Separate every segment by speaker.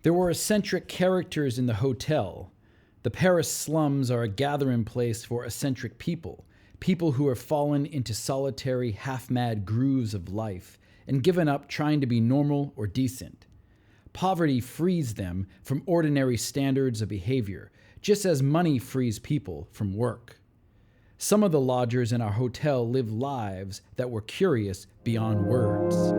Speaker 1: There were eccentric characters in the hotel. The Paris slums are a gathering place for eccentric people, people who have fallen into solitary, half-mad grooves of life and given up trying to be normal or decent. Poverty frees them from ordinary standards of behavior, just as money frees people from work. Some of the lodgers in our hotel lived lives that were curious beyond words.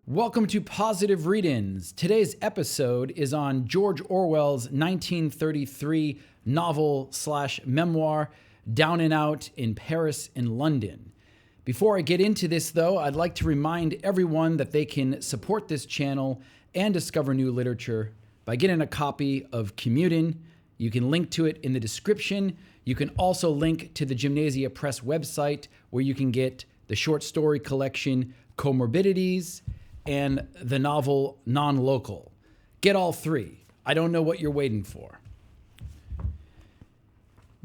Speaker 1: Welcome to Positive Read-Ins. Today's episode is on George Orwell's 1933 novel/memoir, Down and Out in Paris and London. Before I get into this, though, I'd like to remind everyone that they can support this channel and discover new literature by getting a copy of Commutin'. You can link to it in the description. You can also link to the Gymnasia Press website, where you can get the short story collection Comorbidities and the novel Non-Local. Get all three. I don't know what you're waiting for.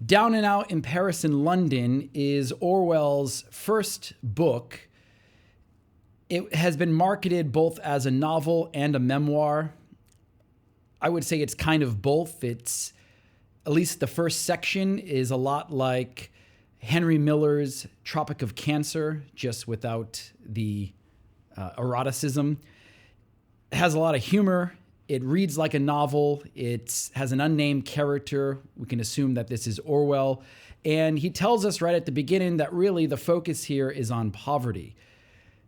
Speaker 1: Down and Out in Paris and London is Orwell's first book. It has been marketed both as a novel and a memoir. I would say it's kind of both. It's, at least the first section is a lot like Henry Miller's Tropic of Cancer, just without the eroticism. It has a lot of humor. It reads like a novel. It has an unnamed character. We can assume that this is Orwell. And he tells us right at the beginning that really the focus here is on poverty.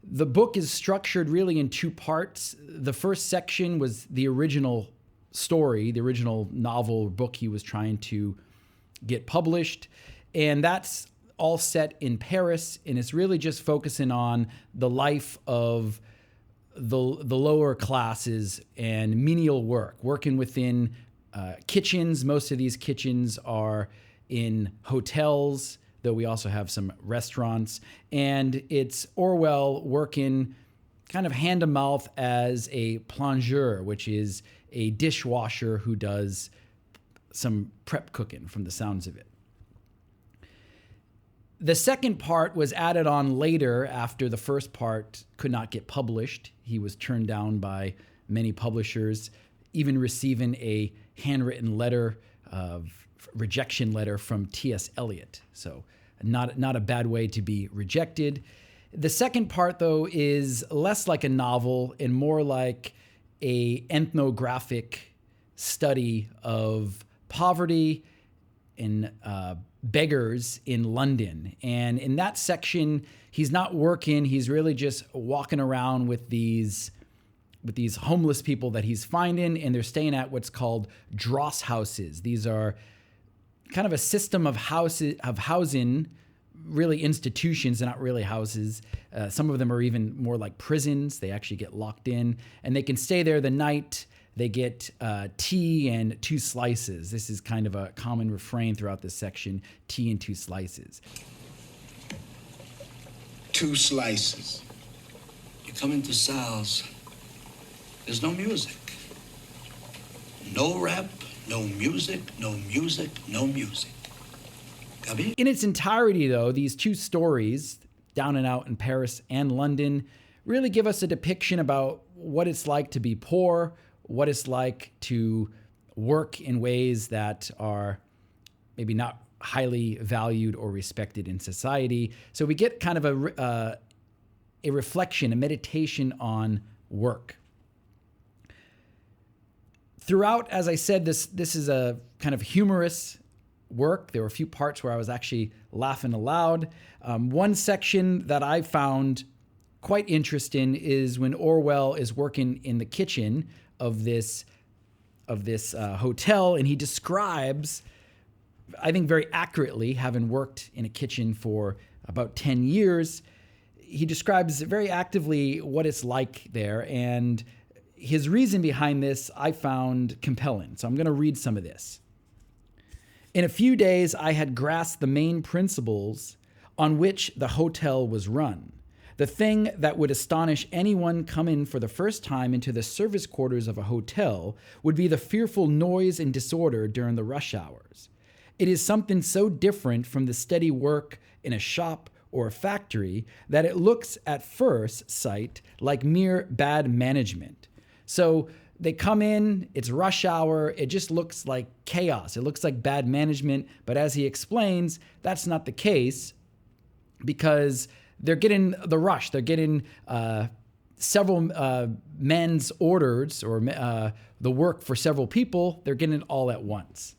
Speaker 1: The book is structured really in two parts. The first section was the original story, the original novel or book he was trying to get published. And that's all set in Paris, and it's really just focusing on the life of the lower classes and menial work, working within kitchens. Most of these kitchens are in hotels, though we also have some restaurants. And it's Orwell working kind of hand to mouth as a plongeur, which is a dishwasher who does some prep cooking from the sounds of it. The second part was added on later after the first part could not get published. He was turned down by many publishers, even receiving a handwritten letter of rejection letter from T.S. Eliot. So not a bad way to be rejected. The second part, though, is less like a novel and more like a ethnographic study of poverty and beggars in London. And in that section, he's not working. He's really just walking around with these homeless people that he's finding, and they're staying at what's called dross houses. These are kind of a system of housing, really institutions, and not really houses. Some of them are even more like prisons. They actually get locked in, and they can stay there the night. They get tea and 2 slices. This is kind of a common refrain throughout this section, tea and 2 slices.
Speaker 2: 2 slices.
Speaker 3: You come into Sal's, there's no music. No rap, no music, no music, no music. Gabi?
Speaker 1: In its entirety, though, these 2 stories, Down and Out in Paris and London, really give us a depiction about what it's like to be poor, what it's like to work in ways that are maybe not highly valued or respected in society. So we get kind of a reflection, a meditation on work. Throughout, as I said, this is a kind of humorous work. There were a few parts where I was actually laughing aloud. One section that I found quite interesting is when Orwell is working in the kitchen of this hotel, and he describes, I think very accurately, having worked in a kitchen for about 10 years, he describes very actively what it's like there, and his reason behind this I found compelling. So I'm going to read some of this. In a few days, I had grasped the main principles on which the hotel was run. The thing that would astonish anyone coming for the first time into the service quarters of a hotel would be the fearful noise and disorder during the rush hours. It is something so different from the steady work in a shop or a factory that it looks at first sight like mere bad management. So they come in, it's rush hour, it just looks like chaos. It looks like bad management, but as he explains, that's not the case because they're getting the rush. They're getting several men's orders or the work for several people. They're getting it all at once.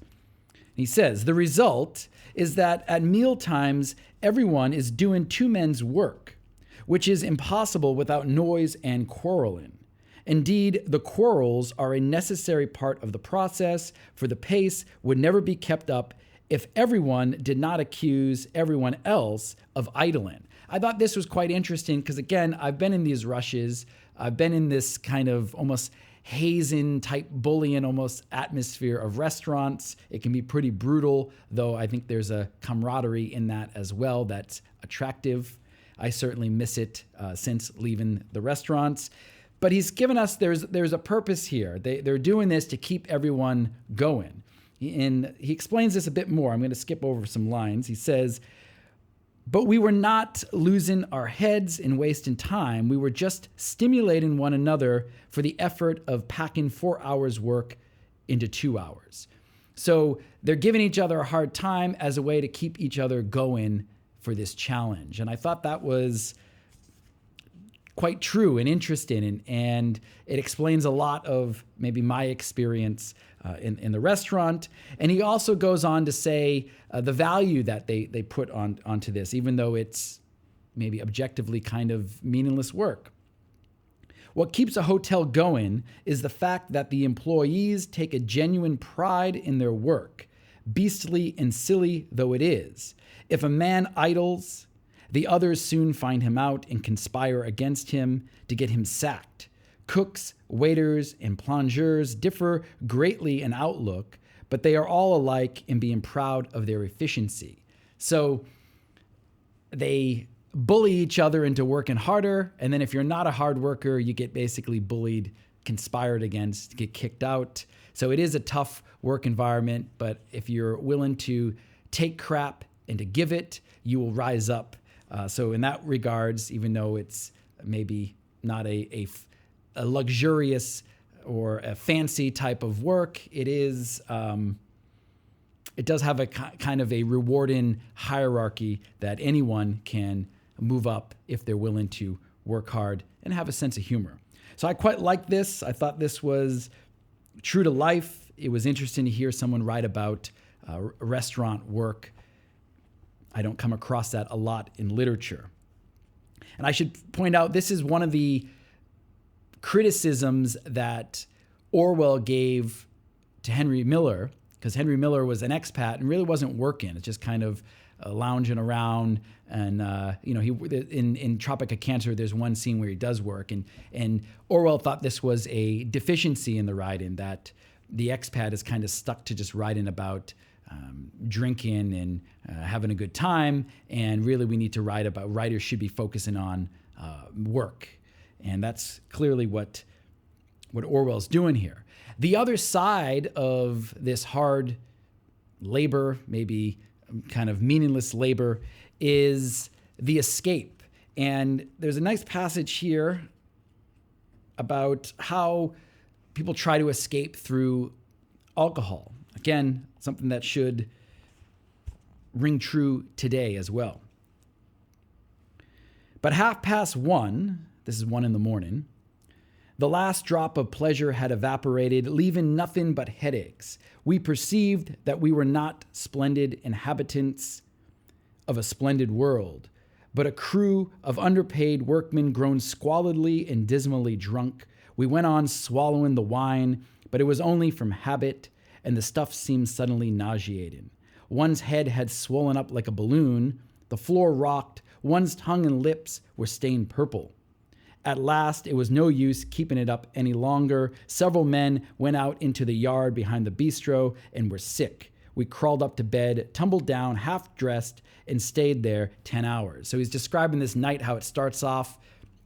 Speaker 1: He says, the result is that at meal times, everyone is doing two men's work, which is impossible without noise and quarreling. Indeed, the quarrels are a necessary part of the process, for the pace would never be kept up if everyone did not accuse everyone else of idling. I thought this was quite interesting because, again, I've been in these rushes. I've been in this kind of almost hazing type bullying almost atmosphere of restaurants. It can be pretty brutal, though I think there's a camaraderie in that as well that's attractive. I certainly miss it since leaving the restaurants. But he's given us, there's a purpose here. They're doing this to keep everyone going. And he explains this a bit more. I'm going to skip over some lines. He says, but we were not losing our heads and wasting time. We were just stimulating one another for the effort of packing 4 hours work into 2 hours. So they're giving each other a hard time as a way to keep each other going for this challenge. And I thought that was quite true and interesting, and it explains a lot of maybe my experience in the restaurant. And he also goes on to say the value that they put onto this, even though it's maybe objectively kind of meaningless work. What keeps a hotel going is the fact that the employees take a genuine pride in their work, beastly and silly though it is. If a man idles, the others soon find him out and conspire against him to get him sacked. Cooks, waiters, and plongeurs differ greatly in outlook, but they are all alike in being proud of their efficiency. So they bully each other into working harder, and then if you're not a hard worker, you get basically bullied, conspired against, get kicked out. So it is a tough work environment, but if you're willing to take crap and to give it, you will rise up. So in that regards, even though it's maybe not a luxurious or a fancy type of work, it is it does have a kind of a rewarding hierarchy that anyone can move up if they're willing to work hard and have a sense of humor. So I quite like this. I thought this was true to life. It was interesting to hear someone write about restaurant work. I don't come across that a lot in literature. And I should point out, this is one of the criticisms that Orwell gave to Henry Miller, because Henry Miller was an expat and really wasn't working. It's just kind of lounging around. And, he in Tropic of Cancer, there's one scene where he does work. And Orwell thought this was a deficiency in the writing, that the expat is kind of stuck to just writing about drinking and having a good time, and really we need to write about, writers should be focusing on work. And that's clearly what Orwell's doing here. The other side of this hard labor, maybe kind of meaningless labor, is the escape. And there's a nice passage here about how people try to escape through alcohol. Again, something that should ring true today as well. But 1:30, this is 1 a.m, the last drop of pleasure had evaporated, leaving nothing but headaches. We perceived that we were not splendid inhabitants of a splendid world, but a crew of underpaid workmen grown squalidly and dismally drunk. We went on swallowing the wine, but it was only from habit, and the stuff seemed suddenly nauseating. One's head had swollen up like a balloon, the floor rocked, one's tongue and lips were stained purple. At last, it was no use keeping it up any longer. Several men went out into the yard behind the bistro and were sick. we crawled up to bed, tumbled down, half dressed, and stayed there 10 hours. So he's describing this night, how it starts off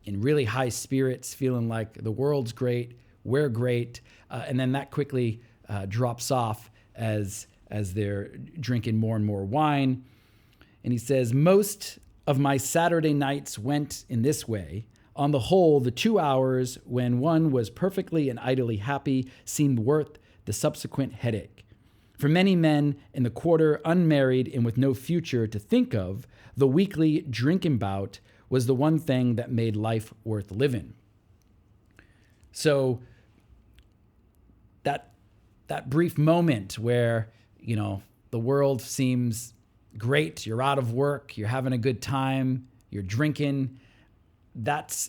Speaker 1: in really high spirits, feeling like the world's great, we're great, and then that quickly drops off as they're drinking more and more wine. And he says, most of my Saturday nights went in this way. On the whole, the 2 hours when one was perfectly and idly happy seemed worth the subsequent headache. For many men in the quarter, unmarried and with no future to think of, the weekly drinking bout was the one thing that made life worth living. So that brief moment where, the world seems great, you're out of work, you're having a good time, you're drinking, that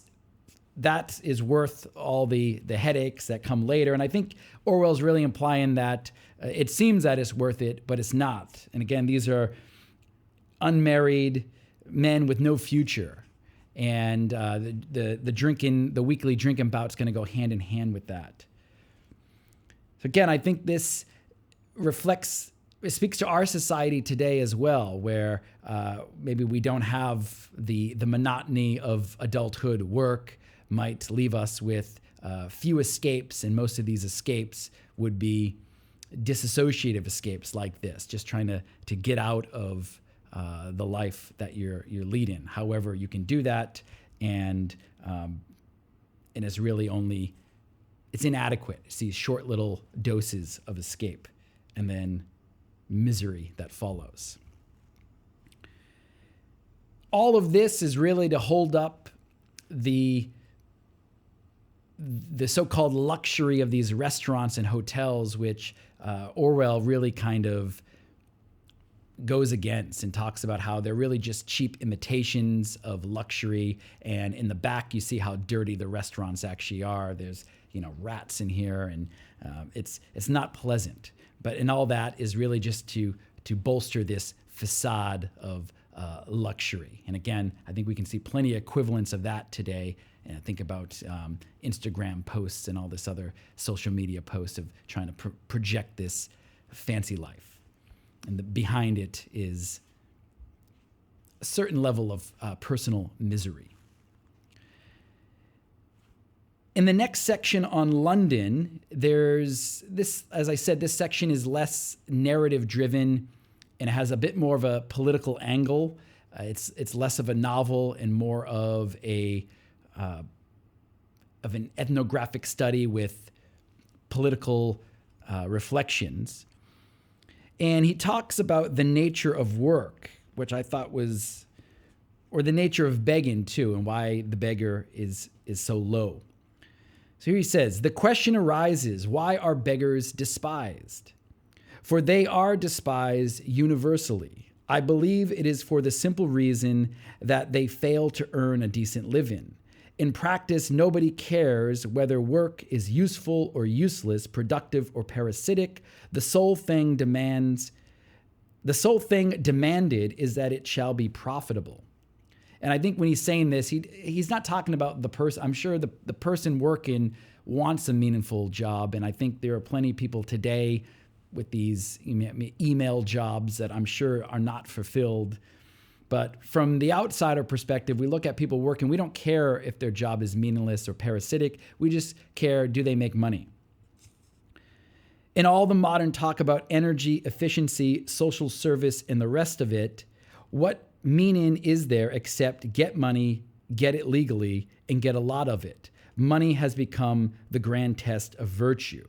Speaker 1: is worth all the headaches that come later. And I think Orwell's really implying that it seems that it's worth it, but it's not. And again, these are unmarried men with no future. And the weekly drinking bout's going to go hand in hand with that. So again, I think this it speaks to our society today as well, where maybe we don't have the monotony of adulthood. Work might leave us with few escapes, and most of these escapes would be disassociative escapes like this, just trying to get out of the life that you're leading. However, you can do that, and it's really it's inadequate. It's these short little doses of escape, and then misery that follows. All of this is really to hold up the so-called luxury of these restaurants and hotels, which Orwell really kind of goes against and talks about how they're really just cheap imitations of luxury. And in the back, you see how dirty the restaurants actually are. There's rats in here, and it's not pleasant. But in all that is really just to bolster this facade of luxury. And again, I think we can see plenty of equivalents of that today. And think about Instagram posts and all this other social media posts of trying to project this fancy life. And behind it is a certain level of personal misery. In the next section on London, there's this, as I said, this section is less narrative driven and it has a bit more of a political angle. It's less of a novel and more of an ethnographic study with political reflections. And he talks about the nature of work, which I thought was, or the nature of begging too, and why the beggar is so low. So here he says, the question arises, why are beggars despised? For they are despised universally. I believe it is for the simple reason that they fail to earn a decent living. In practice, nobody cares whether work is useful or useless, productive or parasitic. The sole thing demanded is that it shall be profitable. And I think when he's saying this, he's not talking about the person. I'm sure the person working wants a meaningful job. And I think there are plenty of people today with these email jobs that I'm sure are not fulfilled. But from the outsider perspective, we look at people working. We don't care if their job is meaningless or parasitic. We just care, do they make money? In all the modern talk about energy, efficiency, social service, and the rest of it, what meaning is there except get money, get it legally, and get a lot of it? Money has become the grand test of virtue.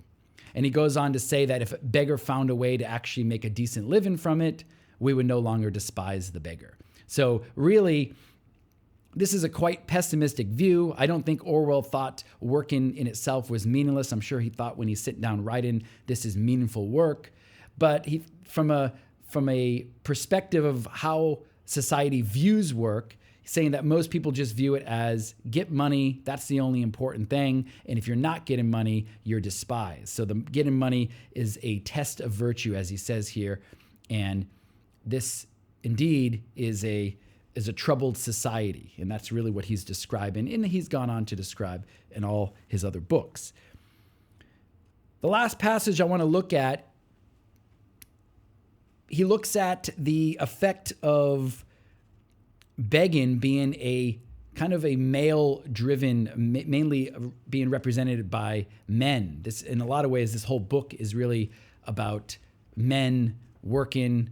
Speaker 1: And he goes on to say that if a beggar found a way to actually make a decent living from it, we would no longer despise the beggar. So really, this is a quite pessimistic view. I don't think Orwell thought working in itself was meaningless. I'm sure he thought when he's sitting down writing, this is meaningful work. But from a perspective of how society views work, saying that most people just view it as get money, that's the only important thing. And if you're not getting money, you're despised. So the getting money is a test of virtue, as he says here. And this indeed is a troubled society. And that's really what he's describing. And he's gone on to describe in all his other books. The last passage I want to look at he looks at the effect of begging being a kind of a male-driven, mainly being represented by men. This, in a lot of ways, this whole book is really about men working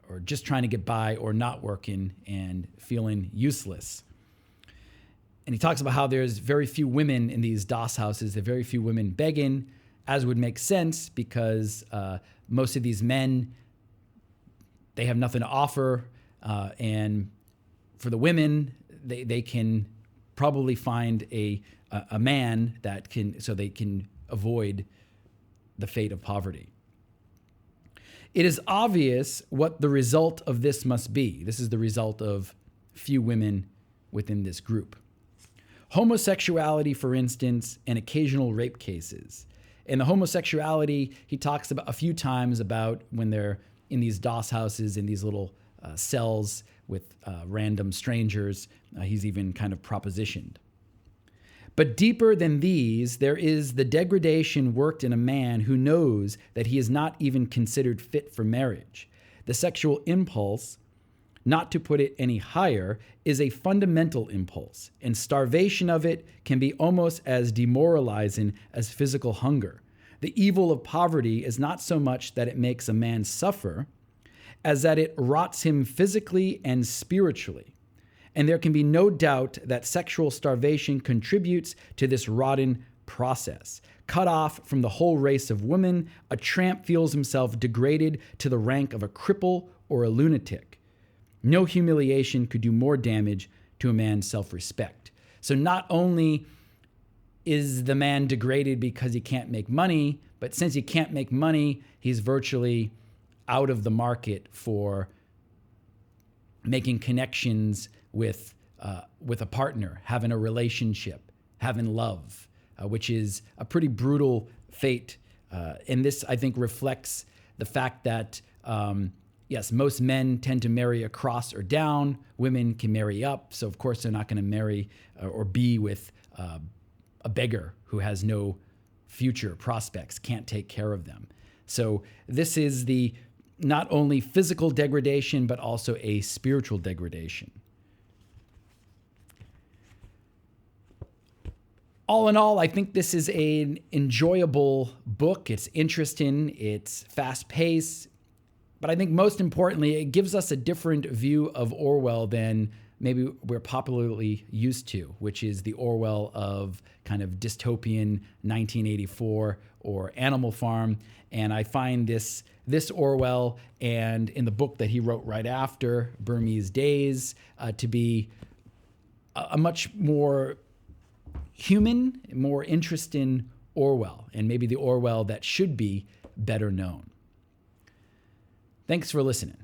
Speaker 1: or just trying to get by or not working and feeling useless. And he talks about how there's very few women in these DOS houses. There are very few women begging, as would make sense because most of these men, they have nothing to offer. And for the women, they can probably find a man that can, so they can avoid the fate of poverty. It is obvious what the result of this must be. This is the result of few women within this group. Homosexuality, for instance, and occasional rape cases. And the homosexuality, he talks about a few times about when they're in these DOS houses, in these little cells with random strangers. He's even kind of propositioned. But deeper than these, there is the degradation worked in a man who knows that he is not even considered fit for marriage. The sexual impulse, not to put it any higher, is a fundamental impulse, and starvation of it can be almost as demoralizing as physical hunger. The evil of poverty is not so much that it makes a man suffer, as that it rots him physically and spiritually. And there can be no doubt that sexual starvation contributes to this rotting process. Cut off from the whole race of women, a tramp feels himself degraded to the rank of a cripple or a lunatic. No humiliation could do more damage to a man's self-respect. So not only is the man degraded because he can't make money, but since he can't make money, he's virtually out of the market for making connections with a partner, having a relationship, having love, which is a pretty brutal fate. And this, I think, reflects the fact that, yes, most men tend to marry across or down. Women can marry up. So, of course, they're not going to marry or be with a beggar who has no future prospects, can't take care of them. So this is the not only physical degradation, but also a spiritual degradation. All in all, I think this is an enjoyable book. It's interesting, it's fast-paced, but I think most importantly, it gives us a different view of Orwell than maybe we're popularly used to, which is the Orwell of kind of dystopian 1984 or Animal Farm. And I find this Orwell and in the book that he wrote right after, Burmese Days, to be a much more human, more interesting Orwell, and maybe the Orwell that should be better known. Thanks for listening.